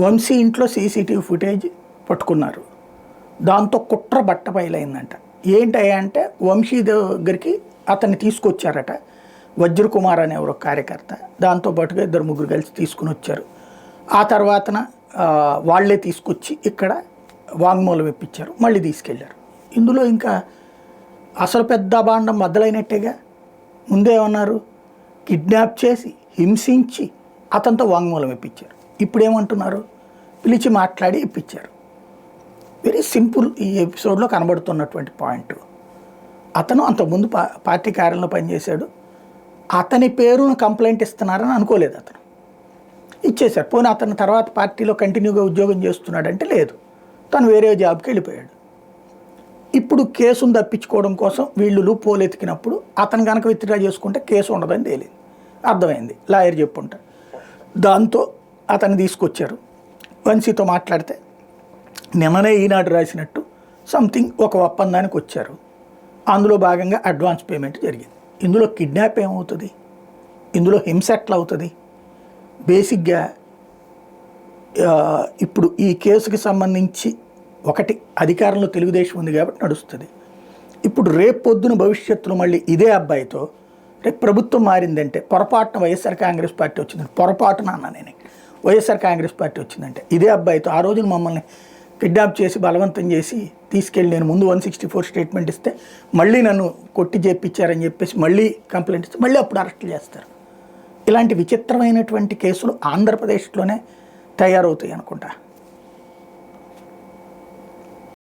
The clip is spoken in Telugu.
వంశీ ఇంట్లో సీసీటీవీ ఫుటేజ్ పట్టుకున్నారు. దాంతో కుట్ర బట్టబయలైందంట. ఏంటయ్యా అంటే వంశీ దగ్గరికి అతన్ని తీసుకొచ్చారట, వజ్రకుమార్ అనే ఒక కార్యకర్త. దాంతోపాటుగా 2-3 కలిసి తీసుకుని వచ్చారు. ఆ తర్వాతన వాళ్లే తీసుకొచ్చి ఇక్కడ వాంగ్మూలం ఇప్పించారు, మళ్ళీ తీసుకెళ్లారు. ఇందులో ఇంకా అసలు పెద్ద అభాండం మొదలైనట్టేగా. ముందేమన్నారు, కిడ్నాప్ చేసి హింసించి అతనితో వాంగ్మూలం ఇప్పించారు. ఇప్పుడు ఏమంటున్నారు, పిలిచి మాట్లాడి ఇప్పించారు. వెరీ సింపుల్ ఈ ఎపిసోడ్లో కనబడుతున్నటువంటి పాయింట్. అతను అంతకుముందు పార్టీ కార్యాలయంలో పనిచేశాడు. అతని పేరును కంప్లైంట్ ఇస్తున్నారని అనుకోలేదు. అతను ఇచ్చేశారు. పోనీ అతను తర్వాత పార్టీలో కంటిన్యూగా ఉద్యోగం చేస్తున్నాడంటే లేదు, తను వేరే జాబ్కి వెళ్ళిపోయాడు. ఇప్పుడు కేసును తప్పించుకోవడం కోసం వీళ్ళు లూప్ హోల్ ఎతికినప్పుడు అతను కనుక విత్డ్రా చేసుకుంటే కేసు ఉండదని తేలింది, అర్థమైంది, లాయర్ చెప్పుంటా. దాంతో అతన్ని తీసుకొచ్చారు. వంశీతో మాట్లాడితే నిన్ననే ఈనాడు రాసినట్టు సంథింగ్ ఒక ఒప్పందానికి వచ్చారు. అందులో భాగంగా అడ్వాన్స్ పేమెంట్ జరిగింది. ఇందులో కిడ్నాప్ ఏమవుతుంది, ఇందులో హింస ఎట్లా అవుతుంది? బేసిక్గా ఇప్పుడు ఈ కేసుకి సంబంధించి ఒకటి, అధికారంలో తెలుగుదేశం ఉంది కాబట్టి నడుస్తుంది. ఇప్పుడు రేపు పొద్దున భవిష్యత్తులో మళ్ళీ ఇదే అబ్బాయితో రేపు ప్రభుత్వం మారిందంటే, పొరపాటున వైఎస్ఆర్ కాంగ్రెస్ పార్టీ వచ్చిందంటే, పొరపాటున అన్నా నేను వైఎస్ఆర్ కాంగ్రెస్ పార్టీ వచ్చిందంటే ఇదే అబ్బాయితో ఆ రోజున మమ్మల్ని కిడ్నాప్ చేసి బలవంతం చేసి తీసుకెళ్ళి నేను ముందు 164 స్టేట్మెంట్ ఇస్తే మళ్ళీ నన్ను కొట్టి చేపించారని చెప్పేసి మళ్ళీ కంప్లైంట్ ఇస్తే మళ్ళీ అప్పుడు అరెస్టులు చేస్తారు. ఇలాంటి విచిత్రమైనటువంటి కేసులు ఆంధ్రప్రదేశ్లోనే తయారవుతాయి అనుకుంటా.